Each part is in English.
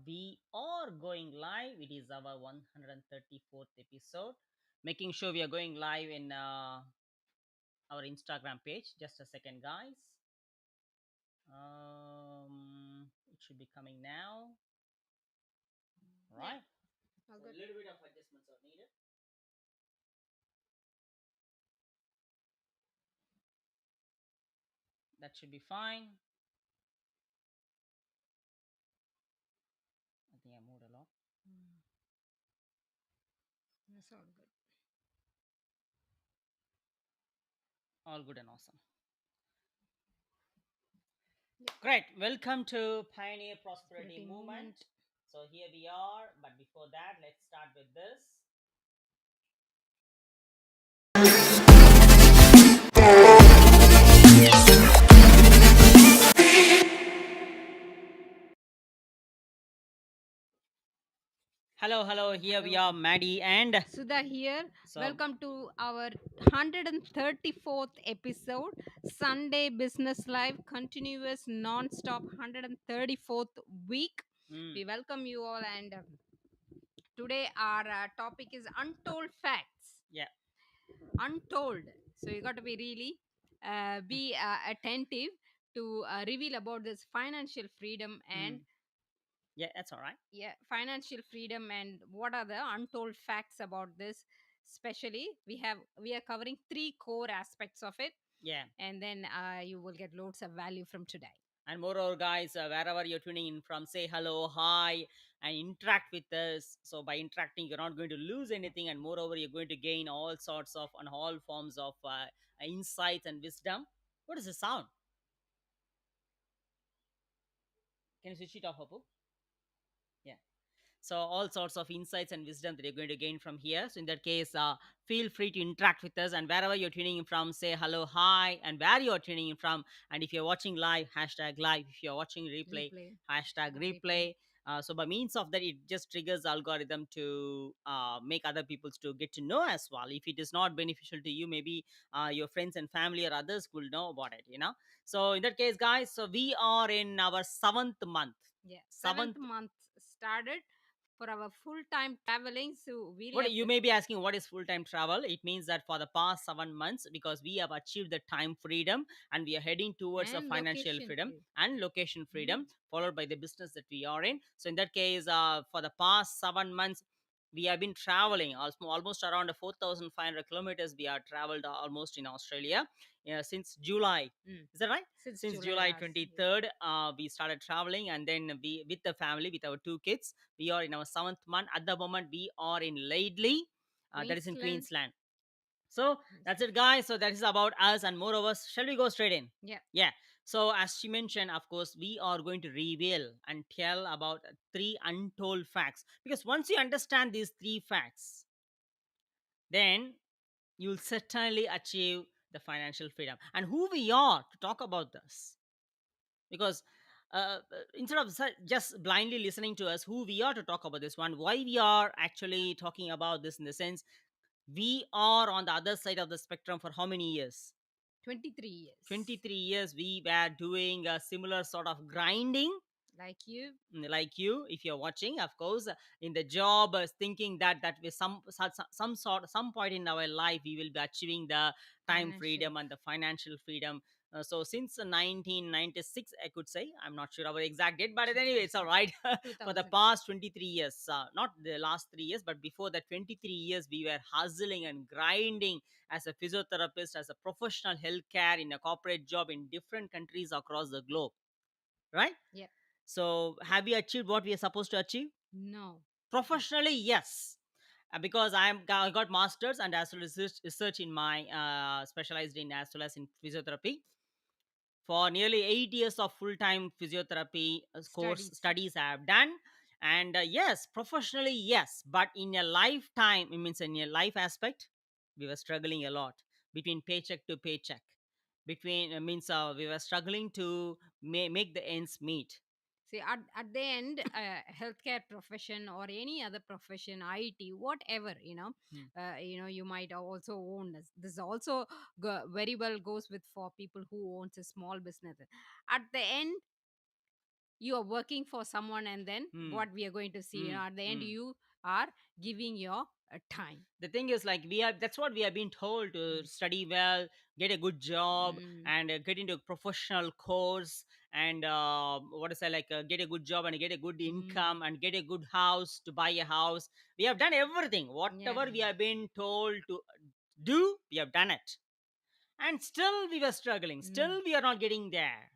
We are going live. It is our 134th episode. Making sure we are going live in our Instagram page. Just a second, guys. It should be coming now. Yeah, Right. all So a good. little bit of adjustments are needed. That should be fine. I think I moved a lot. Mm, that's all good. All good and awesome. Yeah, Great. Welcome to Pioneer Prosperity prosperity Movement. movement. So here we are. But before that, let's start with this. Hello, hello. Here we Hello, are, Maddie, and Sudha here. so Welcome to our 134th episode, Sunday Business Live, continuous non-stop 134th week. mm, We welcome you all, and today our topic is untold facts. yeah, Untold. So you got to be really be attentive to reveal about this financial freedom and mm, yeah, that's all right. yeah, financial freedom and what are the untold facts about this. Especially we are covering three core aspects of it, Yeah, and then you will get loads of value from today. and moreover, guys, wherever you're tuning in from, say hello, hi, and interact with us. So by interacting, you're not going to lose anything, and moreover, you're going to gain all sorts of and all forms of insights and wisdom. What is the sound? Can you switch it off, Apu? Yeah. So all sorts of insights and wisdom that you're going to gain from here. So in that case, feel free to interact with us, and wherever you're tuning in from, say hello, hi, and where you're tuning in from. And if you're watching live, hashtag live. If you're watching replay, Replay. hashtag Replay. replay. So by means of that, it just triggers algorithm to make other people to get to know as well. If it is not beneficial to you, maybe your friends and family or others will know about it. So in that case, guys, so we are in our seventh month. Yeah, seventh Seventh. month started for our full-time traveling, so we'll What have you may be asking, what is full time travel? It means that for the past 7 months, because we have achieved the time freedom and we are heading towards the and financial location freedom free. and location Mm. freedom, followed by the business that we are in. So, in that case, for the past 7 months, we have been traveling almost around 4,500 kilometers. We have traveled almost in Australia since July. Mm. Is that right? Since Since July July last. 23rd, we started traveling, and then we, with the family, with our two kids, we are in our seventh month. At the moment, we are in Laidley, that is in Queensland. Queensland. So that's it, guys. So that is about us, and moreover, shall we go straight in? Yeah. Yeah. So as she mentioned, of course, we are going to reveal and tell about three untold facts. Because once you understand these three facts, then you'll certainly achieve the financial freedom. And who we are to talk about this, because instead of just blindly listening to us, who we are to talk about this one, why we are actually talking about this, in the sense we are on the other side of the spectrum for how many years? 23 years. 23 years we were doing a similar sort of grinding, Like you, like you, if you're watching, of course, in the job, thinking that with some point in our life we will be achieving the time financial. freedom and the financial freedom. So since 1996, I could say, I'm not sure our exact date, but anyway, it's all 2000. right. For the 2000. past 23 years, not the last 3 years, but before that 23 years, we were hustling and grinding as a physiotherapist, as a professional healthcare in a corporate job in different countries across the globe, right? Yep. So, have we achieved what we are supposed to achieve? No. Professionally, yes. Because I got masters and as well as research in my specialized in as well as in physiotherapy for nearly 8 years of full time physiotherapy course Studies. studies I have done. And yes, professionally, yes, but in a lifetime, it means in a life aspect, we were struggling a lot between paycheck to paycheck. Between means we were struggling to make the ends meet. See, at the end, healthcare profession or any other profession, IT, whatever, Hmm. you might also own this. This also very well goes with for people who owns a small business. At the end, you are working for someone, and then Hmm. what we are going to see, Hmm. at the end Hmm. you are giving your time. The thing is, like, we are that's what we have been told, to Mm. study well, get a good job, Mm. and get into a professional course, and what is that, like, get a good job and get a good Mm. income and get a good house, to buy a house. We have done everything, Yeah. whatever we have been told to do, we have done it, and still we were struggling, Mm. still we are not getting there.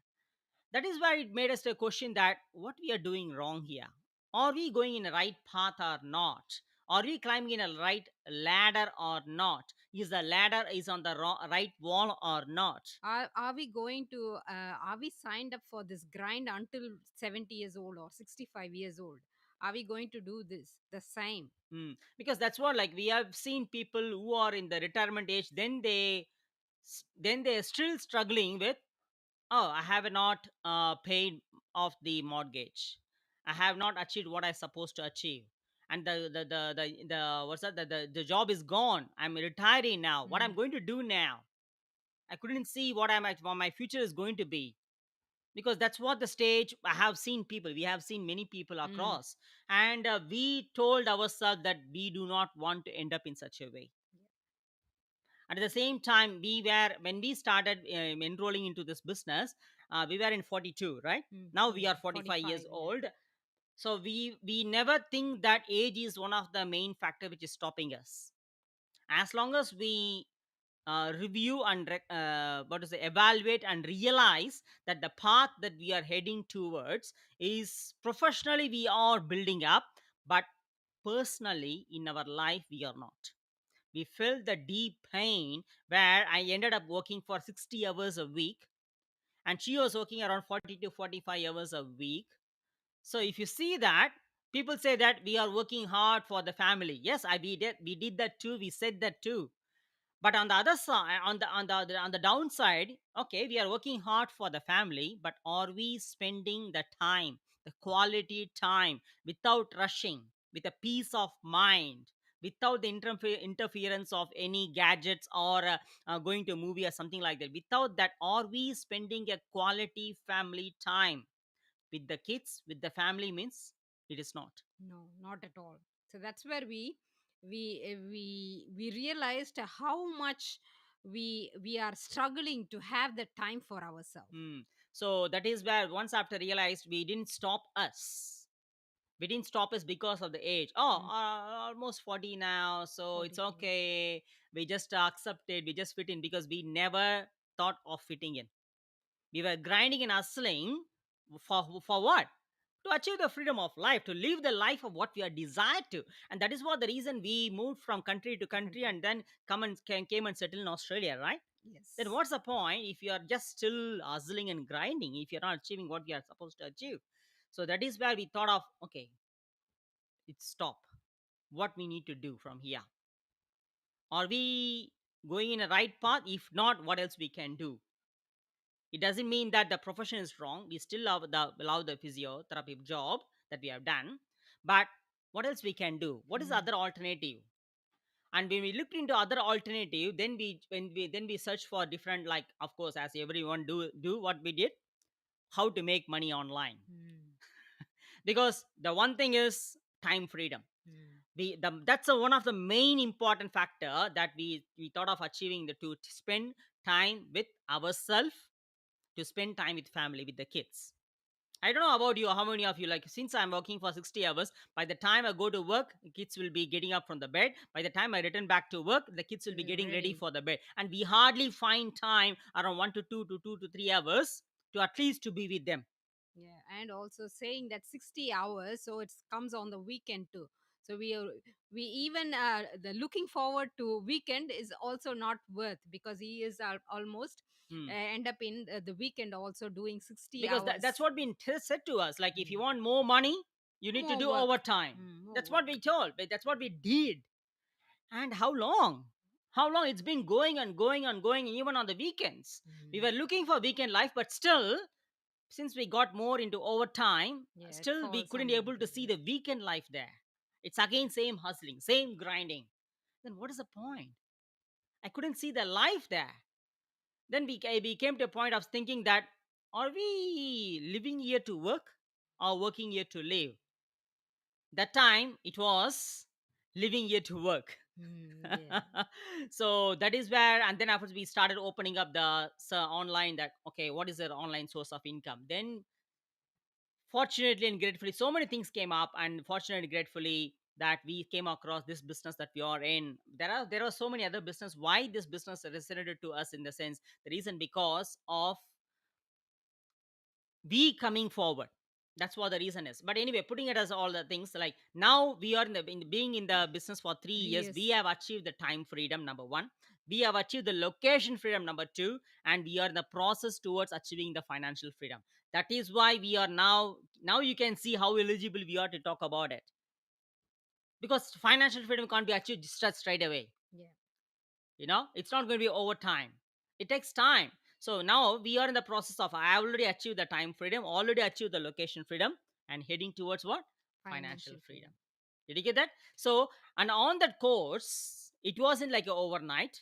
That is why it made us to question that what we are doing wrong here. Are we going in the right path or not? Are we climbing in a right ladder or not? Is the ladder is on the right wall or not? Are we going to are we signed up for this grind until 70 years old or 65 years old? Are we going to do this the same? Hmm. Because that's what, like, we have seen people who are in the retirement age, then they are still struggling with, oh, I have not paid off the mortgage, I have not achieved what I supposed to achieve, and the what's that, the job is gone, I'm retiring now, what I'm Mm. going to do now? I couldn't see what my future is going to be, because that's what the stage I have seen people, we have seen many people Mm. across, and we told ourselves that we do not want to end up in such a way. At the same time, we were when we started enrolling into this business, we were in 42, right? Mm. Now we are 45, 45 years 45, yeah. old. So we never think that age is one of the main factor which is stopping us. As long as we review and what is it, evaluate and realize that the path that we are heading towards is professionally we are building up, but personally in our life we are not. We felt the deep pain where I ended up working for 60 hours a week, and she was working around 40 to 45 hours a week. So if you see that, people say that we are working hard for the family. Yes, we did that too, we said that too. But on the other side, on the downside, okay, we are working hard for the family, but are we spending the time, the quality time, without rushing, with a peace of mind, without the interference of any gadgets, or going to a movie or something like that? Without that, are we spending a quality family time with the kids, with the family? Means it is not. No, not at all. So that's where we realized how much we are struggling to have the time for ourselves. Hmm. So that is where, once after realized, we didn't stop us. We didn't stop us because of the age. Oh, Mm. almost 40 now, so it's 45. okay. We just accepted, we just fit in, because we never thought of fitting in. We were grinding and hustling for what? To achieve the freedom of life, to live the life of what we are desired to. And that is what the reason we moved from country to To country, country. and then came and settled in Australia, right? Then Yes. what's the point if you are just still hustling and grinding, if you're not achieving what you are supposed to achieve? So that is where we thought of, okay, it's stop. What we need to do from here? Are we going in a right path? If not, what else we can do? It doesn't mean that the profession is wrong. We still love the physiotherapy job that we have done, but what else we can do? What is the Mm. other alternative? And when we looked into other alternative, then we search for different, like, of course, as everyone do what we did, how to make money online. Mm. Because the one thing is time freedom. Mm. That's one of the main important factor that we thought of achieving, to spend time with ourselves, to spend time with family, with the kids. I don't know about you, how many of you, like, since I'm working for 60 hours, by the time I go to work, the kids will be getting up from the bed. By the time I return back to work, the kids will be getting ready Ready. for the bed. And we hardly find time around 2 to 3 hours to at least to be with them. Yeah, and also saying that 60 hours, so it comes on the weekend too. So we even the looking forward to weekend is also not worth, because he is almost Hmm. end up in the weekend also doing 60 Because that's hours what been said to us, like, if you Mm. want more money, you need to More do work. overtime. More That's what work. we told, but that's what we did. And how long it's been going and going and going, even on the weekends. We Mm. were looking for weekend life, but still, since we got more into overtime, Yeah, it still we falls on couldn't the able to weekend. see Yeah. the weekend life there. It's again same hustling, same grinding. Then what is the point? I couldn't see the life there. Then we came to a point of thinking that, are we living here to work? or working here to live. That time it was living here to work. Yeah. So that is where, and then after we started opening up the online, that okay, what is their online source of income. Then fortunately and gratefully, so many things came up, and fortunately gratefully that we came across this business that we are in. There are so many other business. Why this business resonated to us, in the sense, the reason, because of we coming forward. That's what the reason is. But anyway, putting it as all the things, like now we are being in the business for 3 Three years, we years. have achieved the time freedom, number one. We have achieved the location freedom, number two. And we are in the process towards achieving the financial freedom. That is why we are now you can see how eligible we are to talk about it, because financial freedom can't be achieved just straight away. Yeah. It's not going to be over time. It takes time. So now we are in the process of, I already achieved the time freedom, already achieved the location freedom, and heading towards what? Financial Financial freedom. freedom. Did you get that? So, and on that course, it wasn't like a overnight,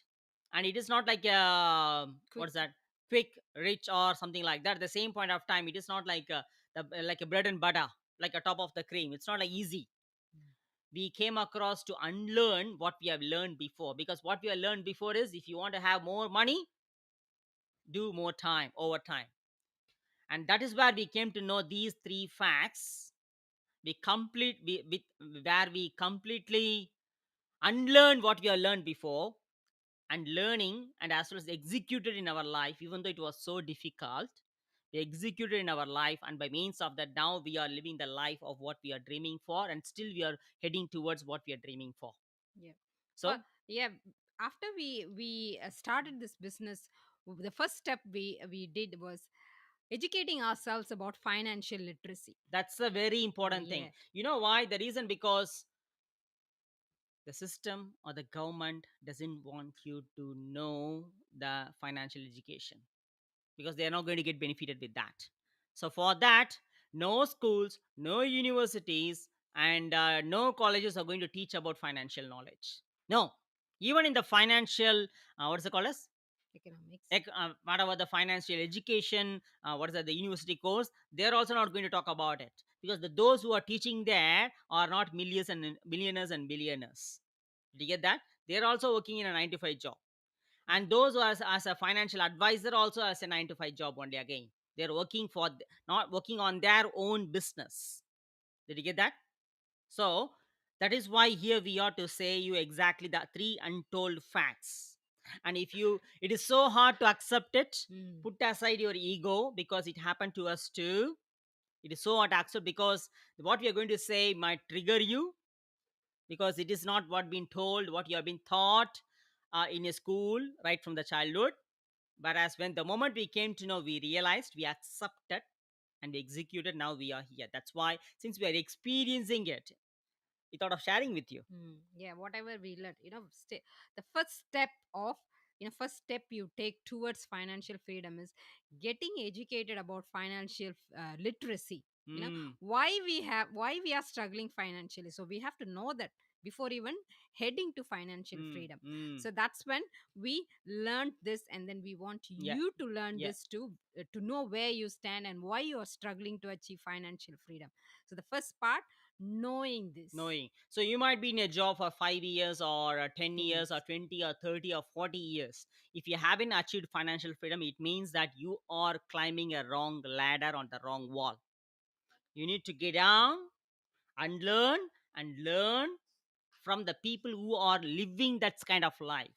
and it is not like a, Quick. what's that, quick rich or something like that. At the same point of time, it is not like like a bread and butter, like a top of the cream. It's not like easy. We came across to unlearn what we have learned before, because what we have learned before is, if you want to have more money, do more time over time. And that is where we came to know these three facts. Where we completely unlearn what we have learned before, and learning, and as well as executed in our life, even though it was so difficult. We executed in our life, and by means of that, now we are living the life of what we are dreaming for, and still we are heading towards what we are dreaming for. Yeah. So Yeah. After we started this business, the first step we did was educating ourselves about financial literacy. that's a very Oh important thing. yeah. You know why? The reason, because the system or the government doesn't want you to know the financial education, because they are not going to get benefited with that. So for that, no schools, no universities, and no colleges are going to teach about financial knowledge. No, even in the financial, what's it called as, Economics. whatever the financial education, what is that, the university course, they're also not going to talk about it, because those who are teaching there are not millions and millionaires and billionaires. Did you get that? They're also working in a 9 to 5 job. And those who are as a financial advisor also as a 9 to 5 job only. Again, they're working for, not working on their own business. Did you get that? So that is why here we are to say you exactly the three untold facts. And if you, it is so hard to accept it, Mm. put aside your ego, because it happened to us too. It is so hard to accept, because what we are going to say might trigger you, because it is not what been told, what you have been taught in a school right from the childhood. Whereas when the moment we came to know, we realized, we accepted, and we executed, now we are here. That's why, since we are experiencing it, we thought of sharing with you. Yeah, whatever we learn, the first step of first step you take towards financial freedom is getting educated about financial literacy. Mm, Why we are struggling financially, so we have to know that before even heading to financial freedom. mm. So that's when we learned this, and then we want Yeah, you to learn yeah. this too, to know where you stand and why you are struggling to achieve financial freedom. So the first part, knowing this. Knowing. So you might be in a job for 5 years, or 10 10 years, or years. 20, or 30, or 40 years. If you haven't achieved financial freedom, it means that you are climbing a wrong ladder on the wrong wall. You need to get down, unlearn, and learn from the people who are living that kind of life,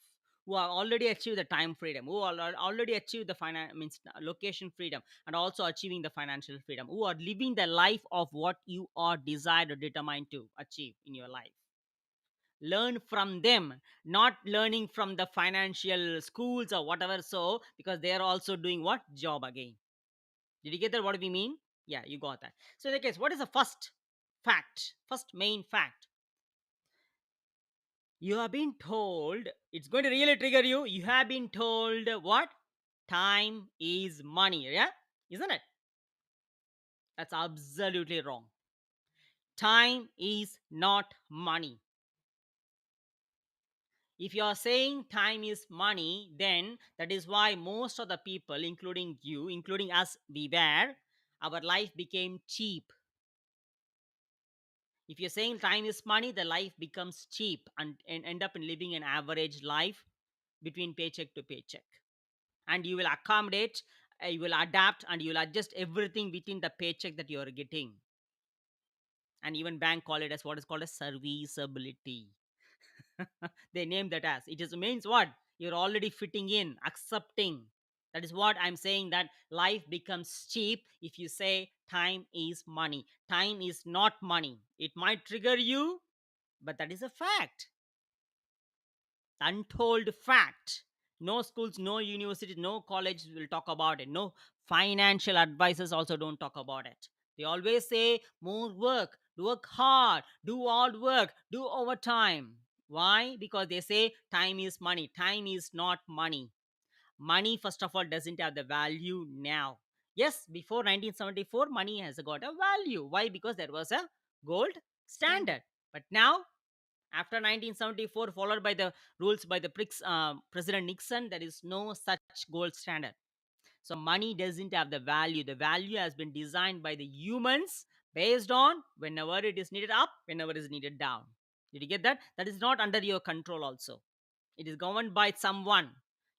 who have already achieved the time freedom, who already achieved the means location freedom, and also achieving the financial freedom, who are living the life of what you are desired or determined to achieve in your life. Learn from them, not learning from the financial schools or whatever. So because they are also doing what job again. Did you get that, what we mean? Yeah, you got that. So in the case, what is the first fact, first main fact? You have been told, it's going to really trigger you. You have been told what? Time is money, yeah? Isn't it? That's absolutely wrong. Time is not money. If you are saying time is money, then that is why most of the people, including you, including us, we were, our life became cheap. If you're saying time is money, the life becomes cheap and end up in living an average life between paycheck to paycheck. And you will accommodate, you will adapt, and you will adjust everything within the paycheck that you are getting. And even bank call it as what is called as serviceability. They name that as it is means what you're already fitting in, accepting. That is what I'm saying, that life becomes cheap if you say time is money. Time is not money. It might trigger you, but that is a fact, untold fact. No schools, no universities, no college will talk about it. No financial advisors also don't talk about it. They always say more work, work hard, do hard work, do overtime. Why? Because they say time is money. Time is not money. Money, first of all, doesn't have the value now. Yes, before 1974, money has got a value. Why? Because there was a gold Standard. standard. But now, after 1974, followed by the rules by the President Nixon, there is no such gold standard. So money doesn't have the value. The value has been designed by the humans based on whenever it is needed up, whenever it is needed down. Did you get that? That is not under your control also. It is governed by someone.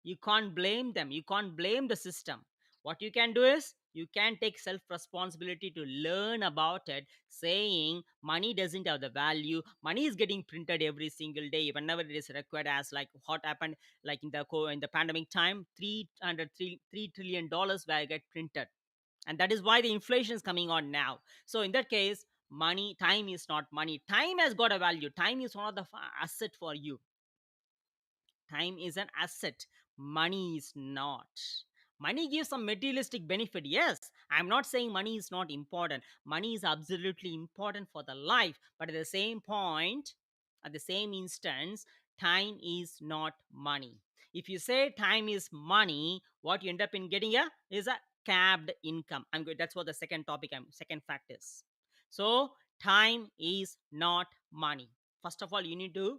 You can't blame them. You can't blame the system. What you can do is you can take self responsibility to learn about it, saying money doesn't have the value. Money is getting printed every single day whenever it is required, as like what happened like in the pandemic time, 3 trillion dollars were get printed. And that is why the inflation is coming on now. So in that case, money, time is not money. Time has got a value. Time is one of the asset for you. Time is an asset. Money is not. Money gives some materialistic benefit. Yes, I'm not saying money is not important. Money is absolutely important for the life. But at the same point, at the same instance, time is not money. If you say time is money, what you end up in getting is a capped income. I'm good. That's what the second topic, second fact is. So time is not money. First of all, you need to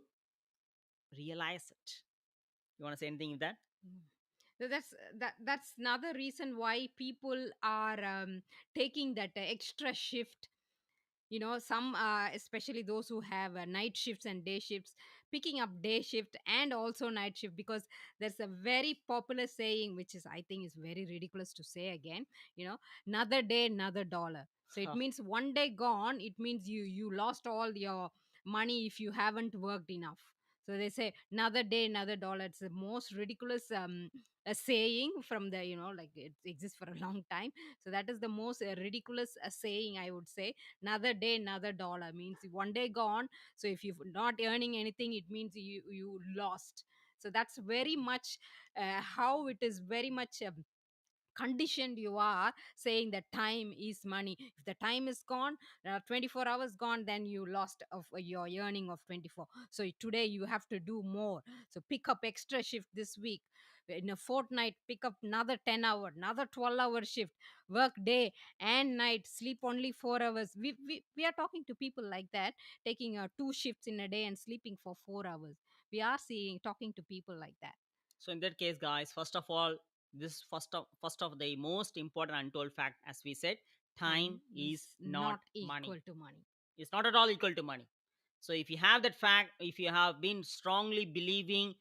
realize it. You want to say anything with that? Mm. So that's another reason why people are taking that extra shift. Some especially those who have night shifts and day shifts, picking up day shift and also night shift, because there's a very popular saying which is, I think, is very ridiculous to say again. Another day, another dollar. So it means one day gone, it means you lost all your money if you haven't worked enough. So they say another day, another dollar. It's the most ridiculous a saying from the, like, it exists for a long time. So that is the most ridiculous saying, I would say. Another day, another dollar means one day gone. So if you're not earning anything, it means you lost. So that's very much how it is very much conditioned. You are saying that time is money. If the time is gone, 24 hours gone, then you lost of your earning of 24. So today you have to do more. So pick up extra shift this week. In a fortnight, pick up another 10 hour, another 12-hour shift. Work day and night, sleep only 4 hours. We are talking to people like that, taking two shifts in a day and sleeping for 4 hours. We are seeing, talking to people like that. So in that case, guys, first of all, this first of the most important untold fact, as we said, time Time is is not not money. equal to money. It's not at all equal to money. So if you have that fact, if you have been strongly believing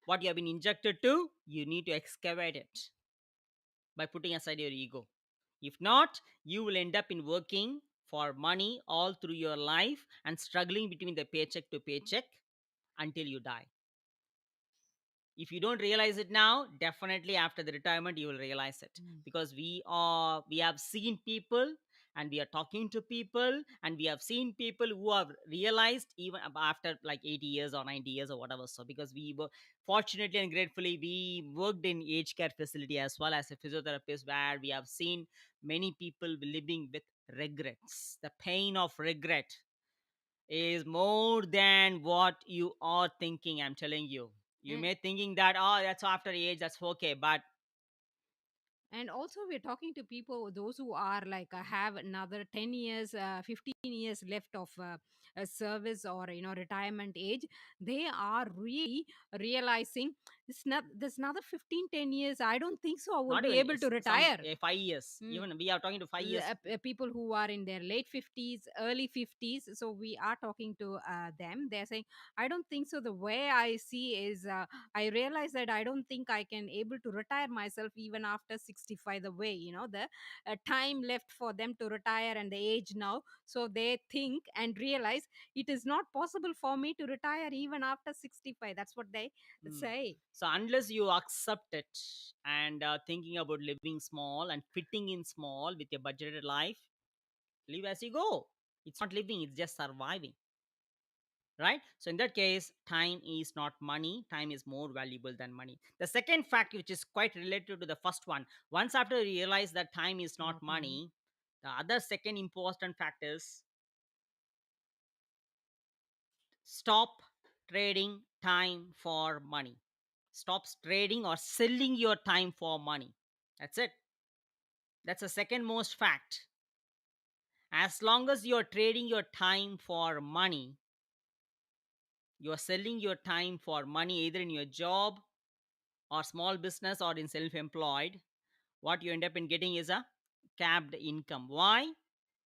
what you have been injected to, you need to excavate it by putting aside your ego. If not, you will end up in working for money all through your life and struggling between the paycheck to paycheck until you die. If you don't realize it now, definitely after the retirement you will realize it, Mm. because we have seen people, and we are talking to people, and we have seen people who have realized even after like 80 years or 90 years or whatever. So because we were fortunately and gratefully, we worked in aged care facility as well as a physiotherapist, where we have seen many people living with regrets. The pain of regret is more than what you are thinking. I'm telling you. You and may thinking that, oh, that's after age, that's okay, but and also we're talking to people, those who are like have another 10 years, 15 years left of a service or retirement age, they are really realizing this another 15, 10 years, I don't think so I will Not be even able to some retire. 5 years. Hmm. Even we are talking to 5 years. People who are in their late 50s, early 50s, so we are talking to them. They're saying, I don't think so. The way I see is, I realize that I don't think I can able to retire myself even after 65, the way the time left for them to retire and the age now. So they think and realize it is not possible for me to retire even after 65. That's what they Mm. say. So unless you accept it and thinking about living small and fitting in small with your budgeted life, live as you go. It's not living, it's just surviving, right? So in that case, time is not money. Time is more valuable than money. The second fact, which is quite related to the first one, once after you realize that time is not Not money. money, the other second important fact is stop trading time for money. Stop trading or selling your time for money. That's it. That's the second most fact. As long as you're trading your time for money, you're selling your time for money either in your job or small business or in self-employed, what you end up in getting is a capped income. Why?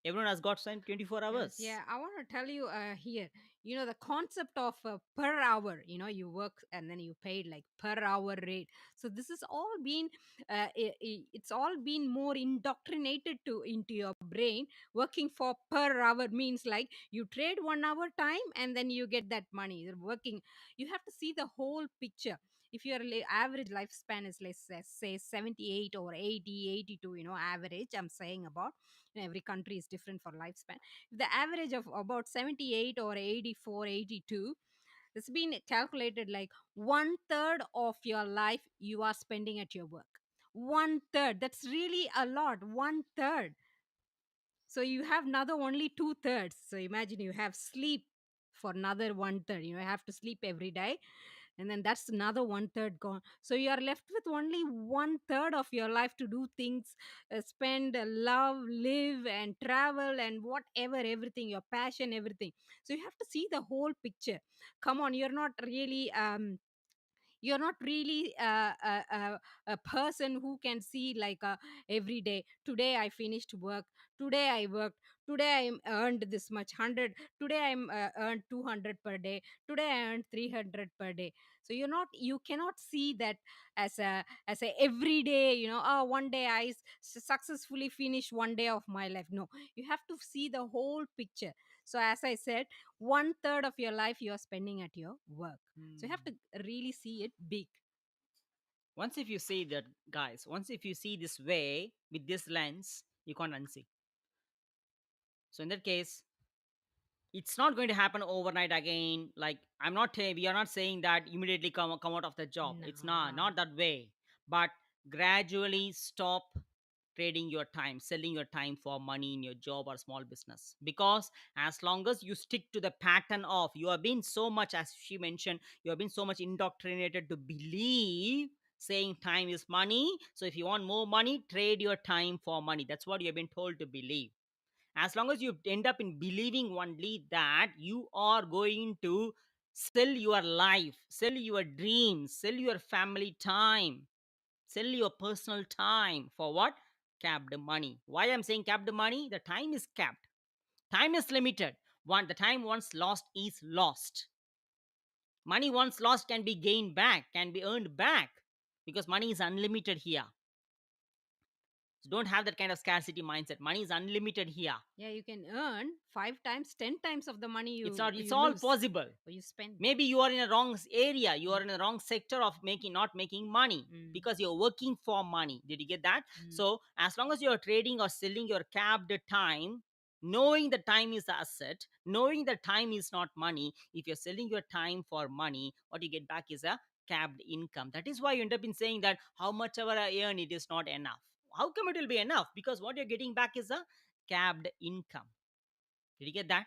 Everyone has got some 24 Yes, hours. yeah. I want to tell you here, the concept of per hour, you work and then you paid like per hour rate. So this is all been, it's all been more indoctrinated to into your brain. Working for per hour means like you trade 1 hour time and then you get that money. You're working. You have to see the whole picture. If your average lifespan is, let's say 78 or 80, 82, average, I'm saying about, every country is different for lifespan. If the average of about 78 or 84, 82, it's been calculated like one third of your life you are spending at your work. One third. That's really a lot. One third. So you have another only two thirds. So imagine you have sleep for another one third. You have to sleep every day, and then that's another one third gone. So you are left with only one third of your life to do things, spend, love, live, and travel, and whatever, everything, your passion, everything. So you have to see the whole picture. Come on, you're not really a person who can see like every day, today I finished work, today I worked, today I earned this much 100, today I'm earned 200 per day, today I earned 300 per day. So you cannot see that as a everyday, oh, one day I successfully finish one day of my life. No, you have to see the whole picture. So as I said, one third of your life you are spending at your work. So you have Hmm. to really see it big. Once if you see that, guys, once if you see this way with this lens, you can't unsee. So in that case, it's not going to happen overnight again. Like we are not saying that immediately come out of the job. It's not No. that way. But gradually stop trading your time, selling your time for money in your job or small business. Because as long as you stick to the pattern of, you have been so much, as she mentioned, you have been so much indoctrinated to believe saying time is money. So if you want more money, trade your time for money. That's what you have been told to believe. As long as you end up in believing only that you are going to sell your life, sell your dreams, sell your family time, sell your personal time for what? Capped money. Why I'm saying capped money? The time is capped. Time is limited. The time once lost is lost. Money once lost can be gained back, can be earned back, because money is unlimited here. So don't have that kind of scarcity mindset. Money is unlimited here. Yeah, you can earn 5 times, 10 times of the money It's you not. It's you all lose possible. or you spend. Maybe you are in a wrong area, you are in a wrong sector of making not making money, Mm. because you're working for money. Did you get that? Mm. So as long as you're trading or selling your capped time, knowing the time is the asset, knowing the time is not money, if you're selling your time for money, what you get back is a capped income. That is why you end up in saying that how much ever I earn, it is not enough. How come it will be enough? Because what you're getting back is a capped income. Did you get that?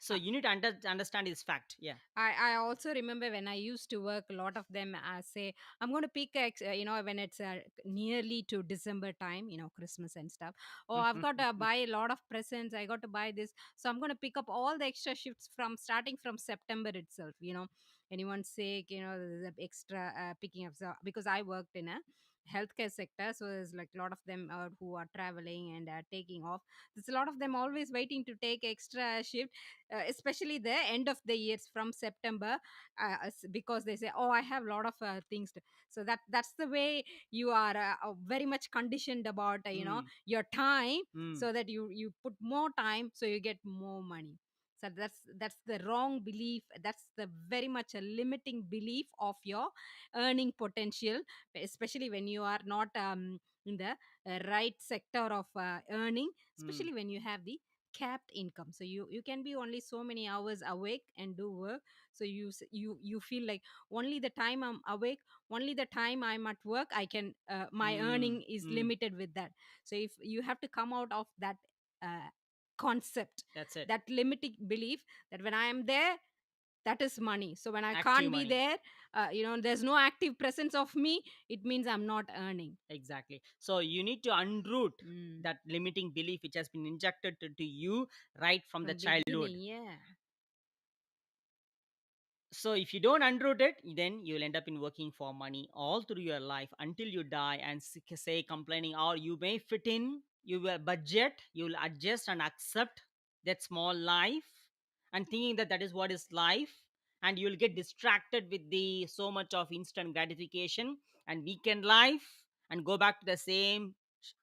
So you need to understand this fact. Yeah. I also remember when I used to work, a lot of them say, I'm going to pick, when it's nearly to December time, Christmas and stuff. Oh, I've got to buy a lot of presents. I got to buy this. So I'm going to pick up all the extra shifts from starting from September itself, anyone's sick, the extra picking up. So, because I worked in a healthcare sector, so there's like a lot of them who are traveling and taking off. There's a lot of them always waiting to take extra shift, especially the end of the years from September, because they say, oh, I have a lot of things to. So that's the way you are very much conditioned about Mm, your time, mm, so that you put more time so you get more money. So that's the wrong belief. That's the very much a limiting belief of your earning potential, especially when you are not in the right sector of earning, mm, especially when you have the capped income. So you can be only so many hours awake and do work. So you feel like only the time I'm awake, only the time I'm at work, I can my mm, earning is mm. limited with that. So if you have to come out of that concept, That's it. that limiting belief, that when I am there, that is money. So when I Active can't be money. there, there's no active presence of me, it means I'm not earning. Exactly. So you need to unroot Mm. that limiting belief which has been injected to you right from the From childhood. beginning, yeah. So if you don't unroot it, then you'll end up in working for money all through your life until you die and say complaining, or you may fit in, you will budget, you will adjust and accept that small life and thinking that that is what is life, and you'll get distracted with the so much of instant gratification and weekend life and go back to the same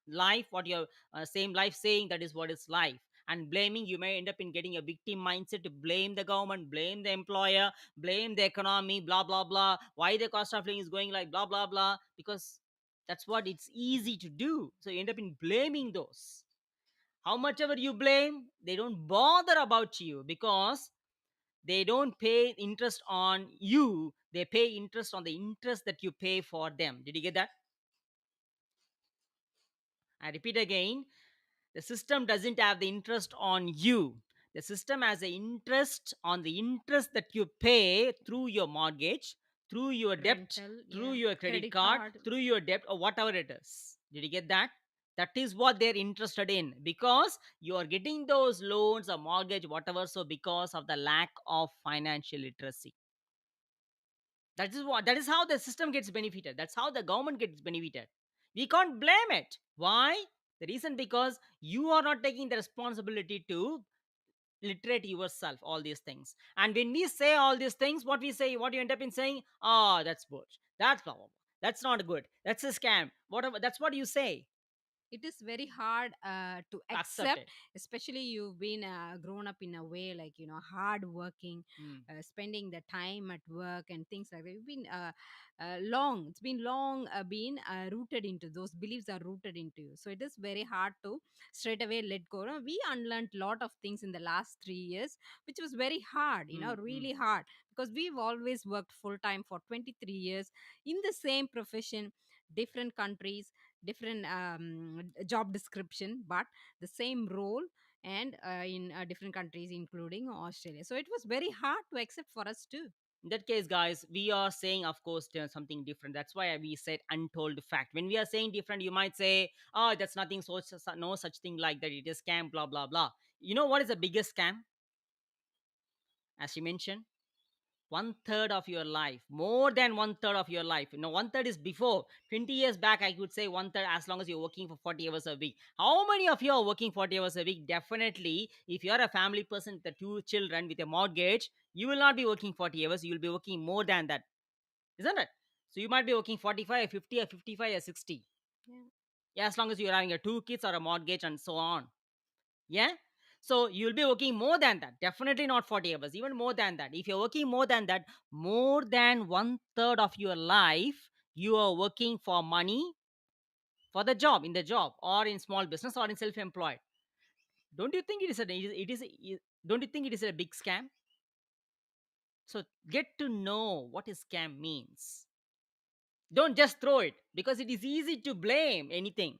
life what your same life saying that is what is life, and blaming, you may end up in getting a victim mindset to blame the government, blame the employer, blame the economy, blah blah blah, why the cost of living is going like blah blah blah, because that's what it's easy to do. So you end up in blaming those. How much ever you blame, they don't bother about you because they don't pay interest on you, they pay interest on the interest that you pay for them. Did you get that? I repeat again, the system doesn't have the interest on you. The system has the interest on the interest that you pay through your mortgage, through your debt, Rental, through yeah. your credit Credit card, card. through your debt, or whatever it is. Did you get that? That is what they're interested in because you are getting those loans or mortgage, whatever. So, because of the lack of financial literacy, that is how the system gets benefited. That's how the government gets benefited. We can't blame it. Why? The reason because you are not taking the responsibility to literate yourself all these things. And when we say all these things, what we say, what you end up in saying, oh, that's bullshit, that's blah, blah, blah. That's not good, that's a scam, whatever. That's what you say. It is very hard to Accept accept, it. especially you've been grown up in a way, like hard working, Mm, spending the time at work and things like that. You've been long it's been long been rooted into those beliefs, are rooted into you. So it is very hard to straight away let go. We unlearned a lot of things in the last 3 years, which was very hard, mm, mm. really hard, because we've always worked full time for 23 years in the same profession, different countries, different job description, but the same role, and in different countries including Australia. So it was very hard to accept for us too. In that case, guys, we are saying, of course, there's something different. That's why we said untold fact. When we are saying different, you might say, oh, that's nothing, no such thing like that, it is scam, blah blah blah. You know what is the biggest scam? As you mentioned, one third of your life, more than one third of your life. One third is before 20 years back. I could say one third as long as you're working for 40 hours a week. How many of you are working 40 hours a week? Definitely, if you're a family person with the two children with a mortgage, you will not be working 40 hours. You will be working more than that, isn't it? So you might be working 45 or 50 or 55 or 60. Yeah. Yeah, as long as you're having a two kids or a mortgage and so on. Yeah. So you'll be working more than that. Definitely not 40 hours, even more than that. If you're working more than that, more than one third of your life, you are working for money, for the job, in the job, or in small business, or in self-employed. Don't you think don't you think it is a big scam? So get to know what is scam means. Don't just throw it because it is easy to blame anything.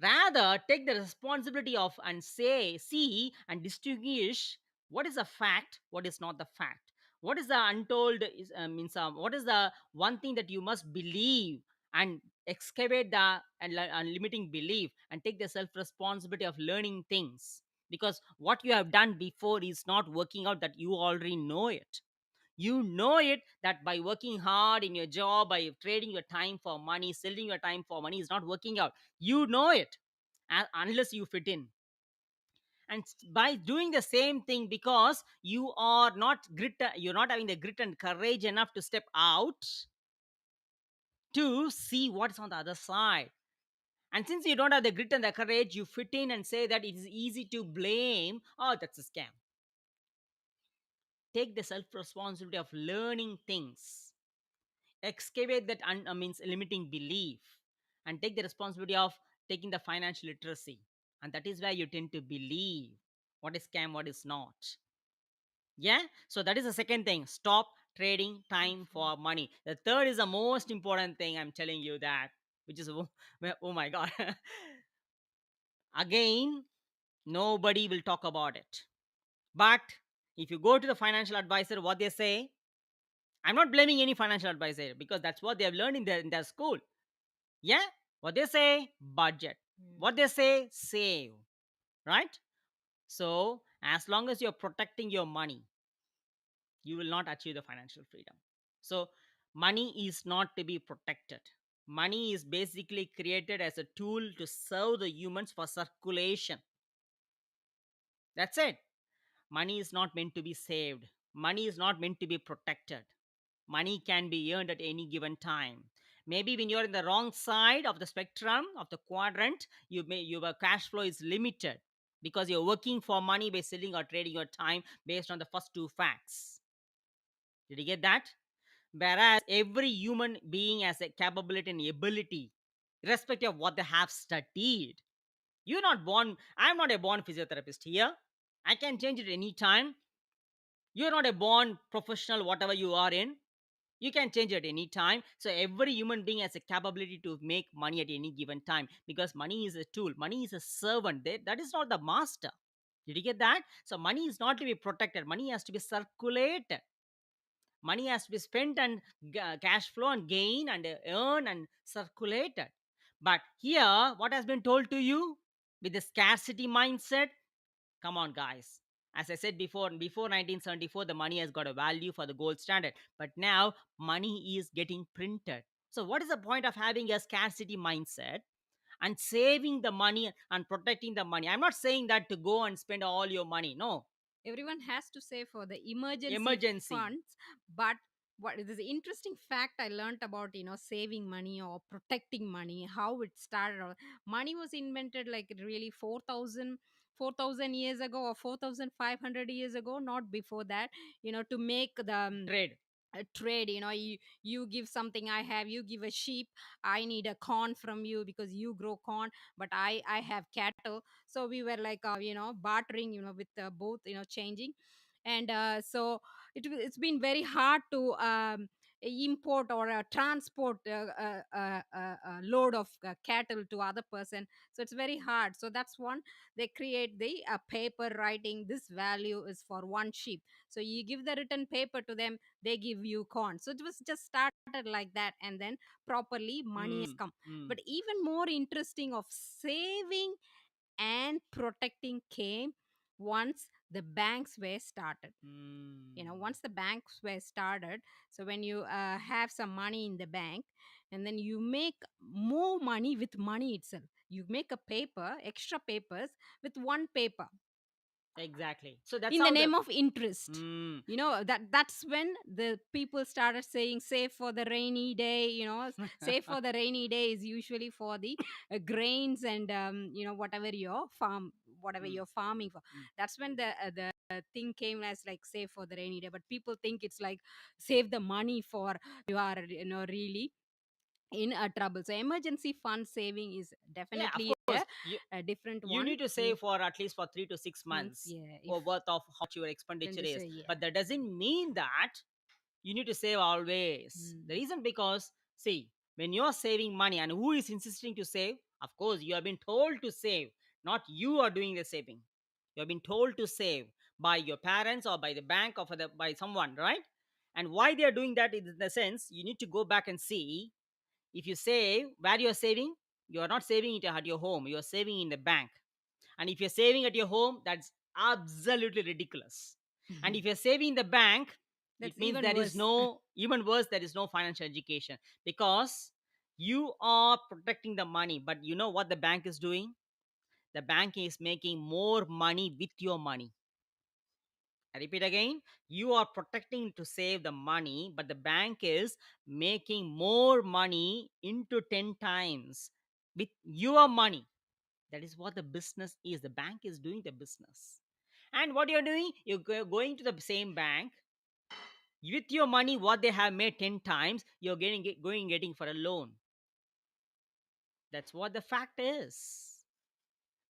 Rather, take the responsibility of and say, see and distinguish What is a fact, what is not the fact, what is the untold is means what is the one thing that you must believe, and excavate the limiting belief and take the self responsibility of learning things, because what you have done before is not working out, that you already know it. You know it, that by working hard in your job, by trading your time for money, selling your time for money, is not working out. You know it, unless you fit in. And by doing the same thing, because you are not you're not having the grit and courage enough to step out to see what's on the other side. And since you don't have the grit and the courage, you fit in and say that it is easy to blame, oh, that's a scam. Take the self responsibility of learning things, excavate that means limiting belief, and take the responsibility of taking the financial literacy. And that is where you tend to believe what is scam, what is not. Yeah, so that is the second thing. Stop trading time Mhm. for money. The third is the most important thing, I'm telling you that, which is oh my god. Again, nobody will talk about it. But if you go to the financial advisor, what they say, I'm not blaming any financial advisor, because that's what they have learned in their school. Yeah, what they say, budget. Mm. What they say, save. Right? So as long as you're protecting your money, you will not achieve the financial freedom. So money is not to be protected. Money is basically created as a tool to serve the humans for circulation. That's it. Money is not meant to be saved. Money is not meant to be protected. Money can be earned at any given time. Maybe when you're in the wrong side of the spectrum of the quadrant, your cash flow is limited, because you're working for money by selling or trading your time based on the first two facts. Did you get that? Whereas every human being has a capability and ability, irrespective of what they have studied. You're not born, I'm not a born physiotherapist here. I can change it any time. You're not a born professional, whatever you are in. You can change it any time. So every human being has a capability to make money at any given time, because money is a tool. Money is a servant. That is not the master. Did you get that? So money is not to be protected. Money has to be circulated. Money has to be spent and cash flow and gain and earn and circulated. But here, what has been told to you with the scarcity mindset? Come on, guys. As I said before 1974, the money has got a value for the gold standard. But now, money is getting printed. So, what is the point of having a scarcity mindset and saving the money and protecting the money? I'm not saying that to go and spend all your money. No, Everyone has to save for the emergency emergency. funds. But what is the interesting fact I learned about, saving money or protecting money, how it started. Money was invented like really 4,000 years ago or 4,500 years ago, not before that, to make the Trade. a trade. You give something, I have, you give a sheep, I need a corn from you because you grow corn, but I have cattle. So we were like bartering, with both, changing. And it's been very hard to import or transport a load of cattle to other person. So it's very hard. So that's one. They create the paper writing, this value is for one sheep. So you give the written paper to them, they give you corn. So it was just started like that, and then properly money has Mm, come. mm, But even more interesting of saving and protecting came once the banks were started. mm. Once the banks were started, so when you have some money in the bank, and then you make more money with money itself. You make a paper, extra papers, with one paper, Exactly. So that's in the how the. name of interest. Mm. That's when the people started saying save for the rainy day. Save for the rainy day is usually for the grains and whatever your farm, whatever Mm, you're farming for. mm. That's when the thing came as like save for the rainy day. But people think it's like save the money for you are really in a trouble. So emergency fund saving is Yeah, of definitely course. a different You one. need to Yeah, save for at least for 3 to 6 months yeah, if or worth of how much your then expenditure just is. say yeah. But that doesn't mean that you need to save always. The Mm. reason, because see, when you're saving money, and who is insisting to save? Of course, you have been told to save, not you are doing the saving. You have been told to save. by your parents or by the bank or by someone, right? And why they are doing that is in the sense you need to go back and see. If you save, where you are saving, you are not saving it at your home, you are saving in the bank. And if you're saving at your home, that's absolutely ridiculous. And if you're saving in the bank, it That's means even there is worse. no, even worse, there is no financial education, because you are protecting the money. But you know what the bank is doing? The bank is making more money with your money. I repeat again, you are protecting to save the money, but the bank is making more money into 10 times with your money. That is what the business is. The bank is doing the business. And what you're doing, you're going to the same bank with your money, what they have made 10 times, you're getting for a loan. That's what the fact is.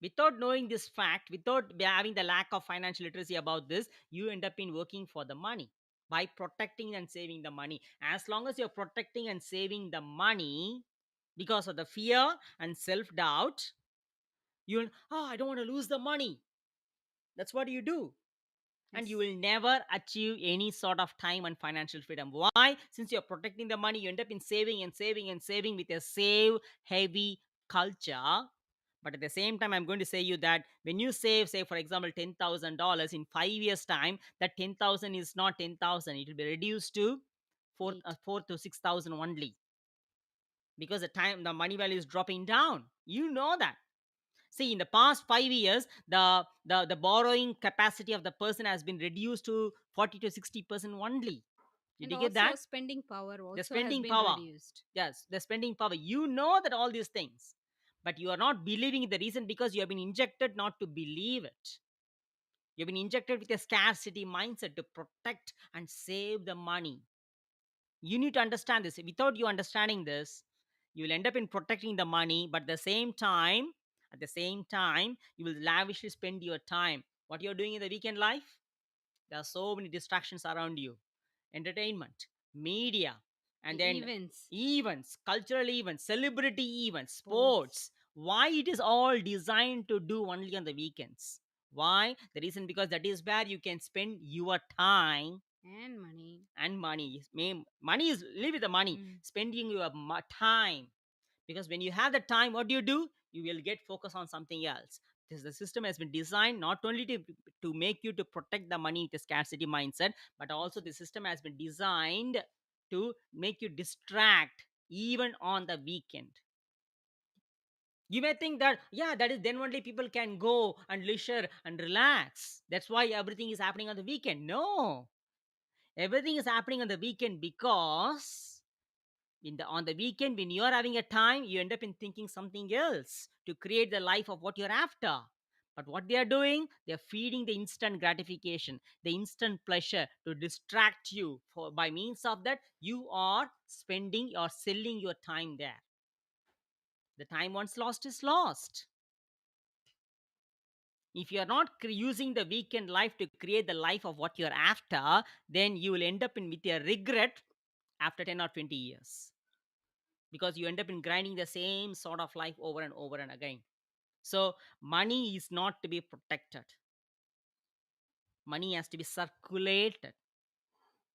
Without knowing this fact, without having the lack of financial literacy about this, you end up in working for the money by protecting and saving the money. As long as you're protecting and saving the money, because of the fear and self doubt, you'll, oh, I don't want to lose the money. That's what you do. And you Yes. will never achieve any sort of time and financial freedom. Why? Since you're protecting the money, you end up in saving and saving and saving with a save heavy culture. But at the same time, I'm going to say you that when you save, say for example, $10,000 in 5 years' time, that 10,000 is not 10,000. It will be reduced to Eight. 4 to 6,000 only, because the money value is dropping down. You know that. See, in the past 5 years, the borrowing capacity of the person has been reduced to 40 to 60% only. Did And you get also that? spending power The also has spending been power. reduced. Yes, the spending power. You know that all these things, but you are not believing in the reason because you have been injected not to believe it. You've been injected with a scarcity mindset to protect and save the money. You need to understand this. Without you understanding this, you will end up in protecting the money, but at the same time, you will lavishly spend your time. What you're doing in the weekend life? There are so many distractions around you. Entertainment, media, and then Events, events, cultural events, celebrity events, sports, sports. Why it is all designed to do only on the weekends? Why? The reason, because that is where you can spend your time and money. and money. Money is, live with the money, Mm. spending your time. Because when you have the time, what do? You will get focused on something else. This, the system has been designed not only to make you to protect the money with a scarcity mindset, but also the system has been designed to make you distract even on the weekend. You may think that, yeah, that is then only people can go and leisure and relax. That's why everything is happening on the weekend. No, everything is happening on the weekend because on the weekend, when you're having a time, you end up in thinking something else to create the life of what you're after. But what they are doing, they're feeding the instant gratification, the instant pleasure to distract you. For by means of that, you are spending or selling your time there. The time once lost is lost. If you're not using the weekend life to create the life of what you're after, then you will end up in with a regret after 10 or 20 years, because you end up in grinding the same sort of life over and over and again. So money is not to be protected. Money has to be circulated.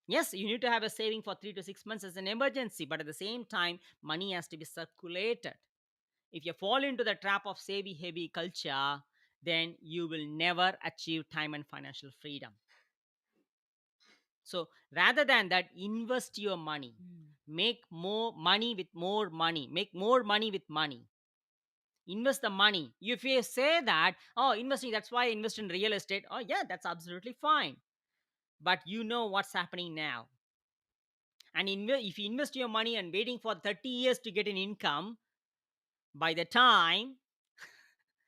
Yes, you need to have a saving for 3 to 6 months as an emergency, but at the same time, money has to be circulated. If you fall into the trap of savvy heavy culture, then you will never achieve time and financial freedom. So rather than that, invest your money. Mm. Make more money with more money. Make more money with money. Invest the money. If you say that, oh, investing, that's why I invest in real estate. Oh, yeah, that's absolutely fine. But you know what's happening now. And if you invest your money and waiting for 30 years to get an income, by the time,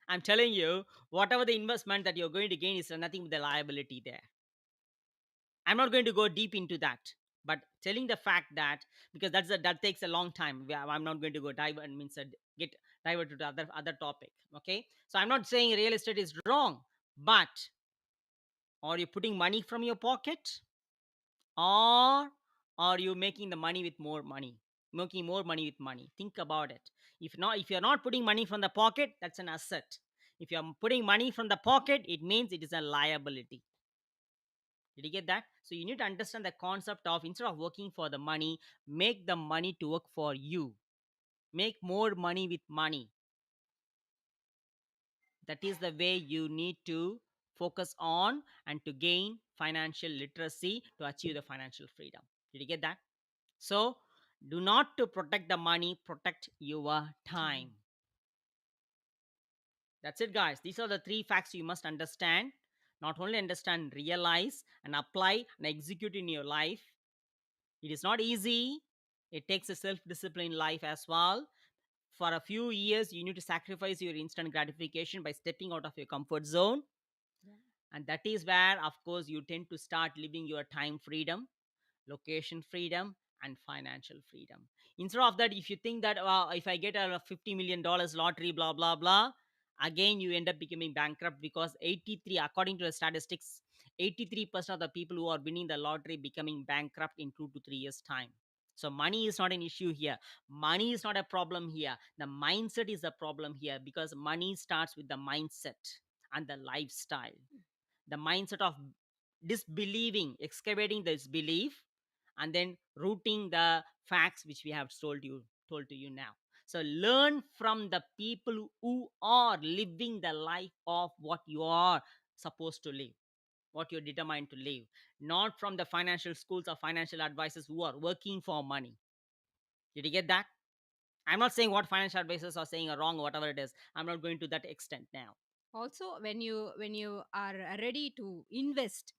I'm telling you, whatever the investment that you're going to gain is nothing but the liability there. I'm not going to go deep into that, but telling the fact that, because that takes a long time. I'm not going to go dive and means get diverted to other topic. Okay, so I'm not saying real estate is wrong, but are you putting money from your pocket, or are you making the money with more money, making more money with money? Think about it. If you're not putting money from the pocket, that's an asset. If you're putting money from the pocket, it means it is a liability. Did you get that? So you need to understand the concept of, instead of working for the money, make the money to work for you. Make more money with money. That is the way you need to focus on, and to gain financial literacy to achieve the financial freedom. Did you get that? So do not to protect the money, protect your time. Time. That's it, guys. These are the three facts you must understand. Not only understand, realize and apply and execute in your life. It is not easy. It takes a self discipline life as well. For a few years, you need to sacrifice your instant gratification by stepping out of your comfort zone. Yeah. And that is where, of course, you tend to start living your time freedom, location freedom, and financial freedom. Instead of that, if you think that, if I get a $50 million lottery, blah blah blah, again you end up becoming bankrupt, because 83, according to the statistics, 83% of the people who are winning the lottery becoming bankrupt in 2 to 3 years time. So money is not an issue here. Money is not a problem here. The mindset is a problem here, because money starts with the mindset and the lifestyle. The mindset of disbelieving, excavating this belief, and then rooting the facts which we have told to you now. So learn from the people who are living the life of what you are supposed to live, what you're determined to live. Not from the financial schools or financial advisors who are working for money. Did you get that? I'm not saying what financial advisors are saying are wrong or whatever it is. I'm not going to that extent now. Also, when you are ready to invest,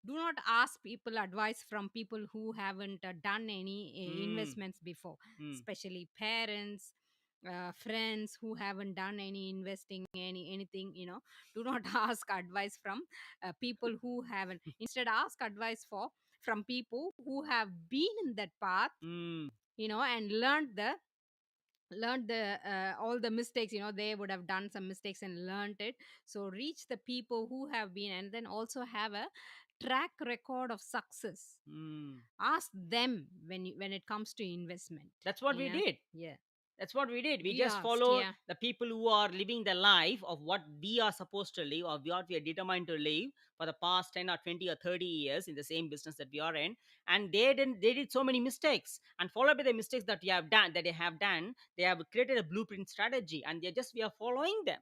do not ask people advice from people who haven't done any Hmm. investments before, Hmm. especially parents, friends who haven't done any investing, anything, do not ask advice from people who haven't. Instead, ask advice from people who have been in that path, Hmm. and learned the all the mistakes. They would have done some mistakes and learned it. So reach the people who have been, and then also have a track record of success. Hmm. Ask them when it comes to investment. That's what we did. Yeah, That's what we did. We we just asked. follow Yeah, the people who are living the life of what we are supposed to live, or what we are determined to live for the past 10 or 20 or 30 years in the same business that we are in. And they did so many mistakes. And followed by the mistakes that they have done, they have created a blueprint strategy, and we are following them.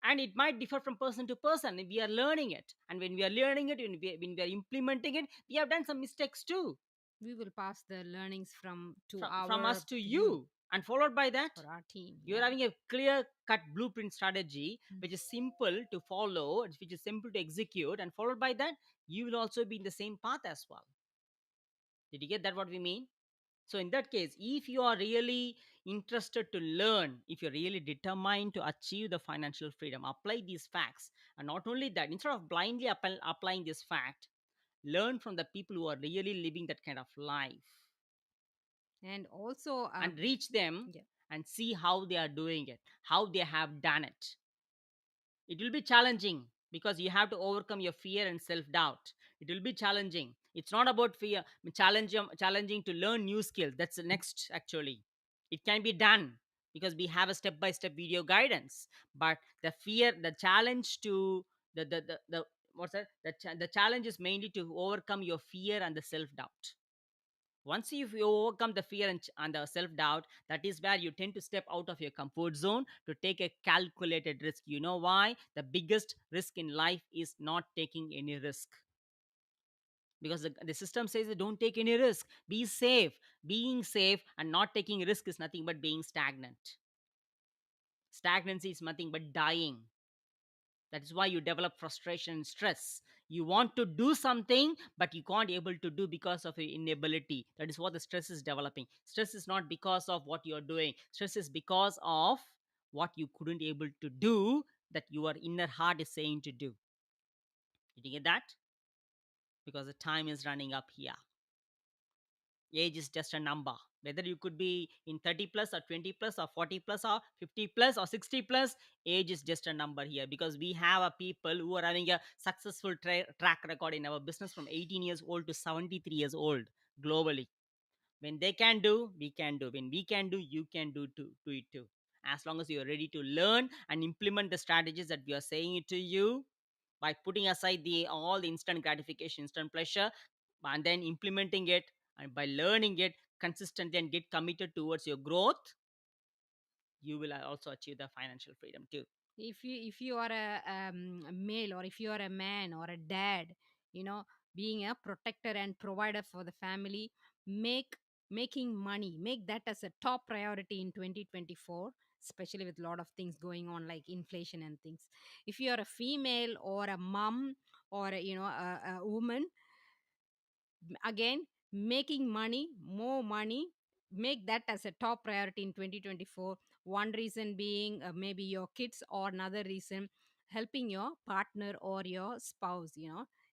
And it might differ from person to person. We are learning it. And when we are learning it, when we are implementing it, we have done some mistakes too. we will pass the learnings from to From us our to you, you. And followed by that, for our team. you're Yeah. having a clear cut blueprint strategy Mm. which is simple to follow, which is simple to execute, and followed by that, you will also be in the same path as well. Did you get that what we mean? So in that case, if you are really interested to learn, if you're really determined to achieve the financial freedom, apply these facts. And not only that, instead of blindly applying this fact, learn from the people who are really living that kind of life, And also, and reach them yeah, and see how they are doing it, how they have done it. It will be challenging, because you have to overcome your fear and self doubt. It will be challenging. It's not about fear, challenging to learn new skills. That's the next, actually. It can be done, because we have a step by step video guidance. But the challenge to the what's that? The challenge is mainly to overcome your fear and the self doubt. Once you overcome the fear and the self doubt, that is where you tend to step out of your comfort zone to take a calculated risk. You know why? The biggest risk in life is not taking any risk, because the system says that don't take any risk, be safe. Being safe and not taking risk is nothing but being stagnant. Stagnancy is nothing but dying. That is why you develop frustration and stress. You want to do something, but you can't able to do because of your inability. That is what the stress is developing. Stress is not because of what you're doing. Stress is because of what you couldn't able to do, that your inner heart is saying to do. Did you get that? Because the time is running up here. Age is just a number. Whether you could be in 30 plus or 20 plus or 40 plus or 50 plus or 60 plus, age is just a number here, because we have a people who are having a successful track record in our business from 18 years old to 73 years old globally. When they can do, we can do. When we can do, you can do it too. As long as you are ready to learn and implement the strategies that we are saying it to you, by putting aside the all the instant gratification, instant pleasure, and then implementing it, and by learning it consistently and get committed towards your growth, you will also achieve the financial freedom too. If you are a male, or if you are a man or a dad, you know, being a protector and provider for the family, make making money, make that as a top priority in 2024, especially with a lot of things going on like inflation and things. If you are a female or a mom, or a woman, again, making money, more money, make that as a top priority in 2024. One reason being maybe your kids, or another reason helping your partner or your spouse,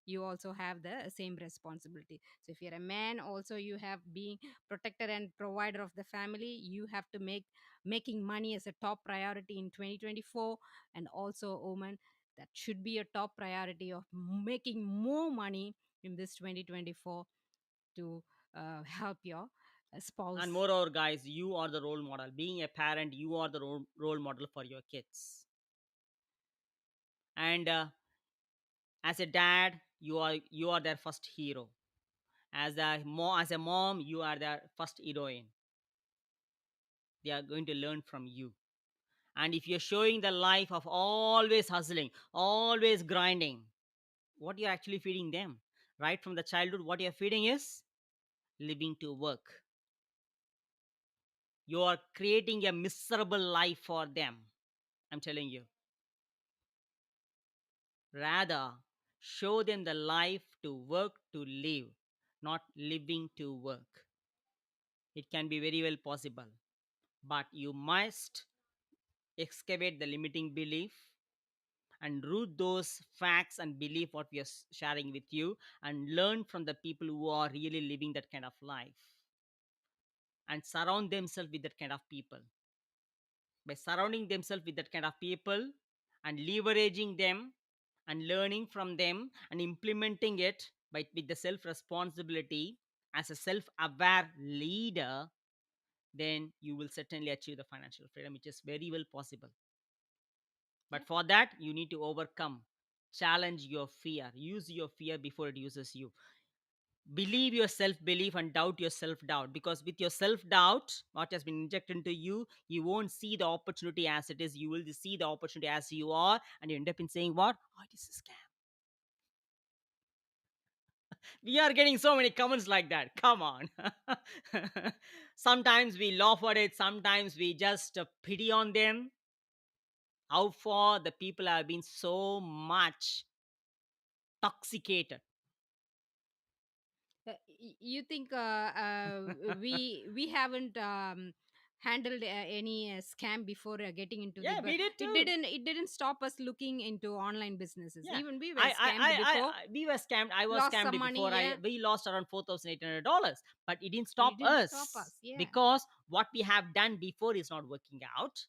you also have the same responsibility. So if you're a man, also you have being protector and provider of the family, you have to make making money as a top priority in 2024. And also woman, that should be a top priority of making more money in this 2024, to help your And spouse. moreover, guys, you are the role model. Being a parent, you are the role model for your kids. And as a dad, you are their first hero. As a mom, you are their first heroine. They are going to learn from you. And if you're showing the life of always hustling, always grinding, what you're actually feeding them, right from the childhood, what you're feeding is living to work. You are creating a miserable life for them, I'm telling you. Rather, show them the life to work to live, not living to work. It can be very well possible, but you must excavate the limiting belief and root those facts and belief what we are sharing with you, and learn from the people who are really living that kind of life, and surround themselves with that kind of people. By surrounding themselves with that kind of people and leveraging them and learning from them and implementing it with the self responsibility, as a self aware leader, then you will certainly achieve the financial freedom, which is very well possible. Yeah. But for that, you need to overcome, challenge your fear, use your fear before it uses you. Believe your self belief and doubt your self doubt, because with your self doubt, what has been injected into you, you won't see the opportunity as it is. You will see the opportunity as you are, and you end up in saying, what? Oh, it is a scam. We are getting so many comments like that. Come on. Sometimes we laugh at it, sometimes we just pity on them. How far the people have been so much toxicated. You think we haven't handled any scam before getting into the, Yeah, but we did it too. didn't stop us looking into online businesses. Yeah, Even we were scammed I before, we were scammed. I was lost some scammed money. before. Yeah, We lost around $4,800, but it didn't stop it didn't stop us, us. Yeah. because what we have done before is not working out.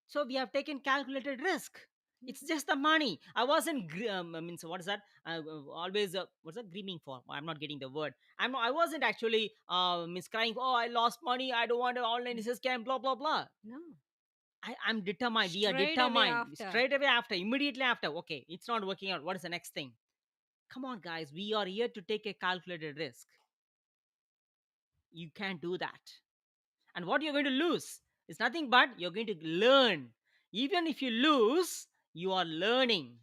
So we have taken calculated risk. It's Mhm. just the money. I wasn't. I mean, so what is that? Always. What's that? Grieving for? I'm not getting the word. I wasn't actually crying. Oh, I lost money. I don't want to online. This is scam. Blah blah blah. No, I'm determined. We are straight away determined. after. Straight away after, immediately after. Okay, it's not working out. What is the next thing? Come on, guys. We are here to take a calculated risk. You can't do that. And what you're going to lose is nothing but you're going to learn. Even if you lose, you are learning.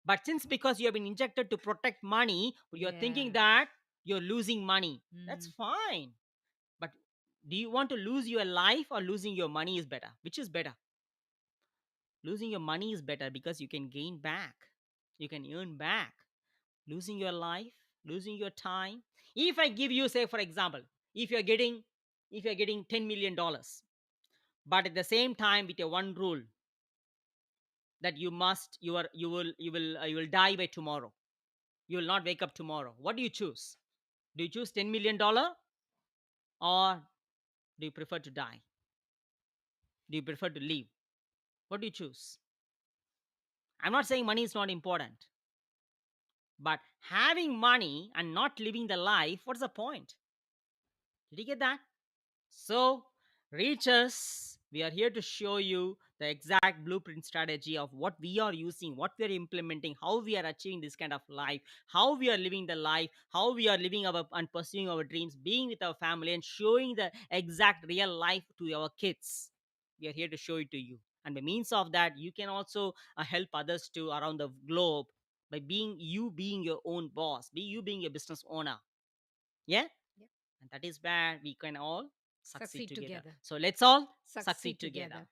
But since because you have been injected to protect money, you're thinking Yeah. that you're losing money. That's Mm. fine. But do you want to lose your life, or losing your money is better? Which is better? Losing your money is better because you can gain back. You can earn back. Losing your life, losing your time. If I give you, say, for example, if you're getting if you're getting $10 million, but at the same time with a one rule, that you will die by tomorrow, you will not wake up tomorrow, what do you choose? Do you choose $10 million, or do you prefer to die? Do you prefer to live? What do you choose? I'm not saying money is not important, but having money and not living the life, what's the point? Did you get that? So, reach us We are here to show you the exact blueprint strategy of what we are using, what we are implementing, how we are achieving this kind of life, how we are living the life, how we are living our and pursuing our dreams, being with our family, and showing the exact real life to our kids. We are here to show it to you. And by means of that, you can also help others to around the globe by being your own boss, be you being a business owner. Yeah, Yep. and that is where we can all succeed Succeed together. together. So let's all succeed Succeed together. together.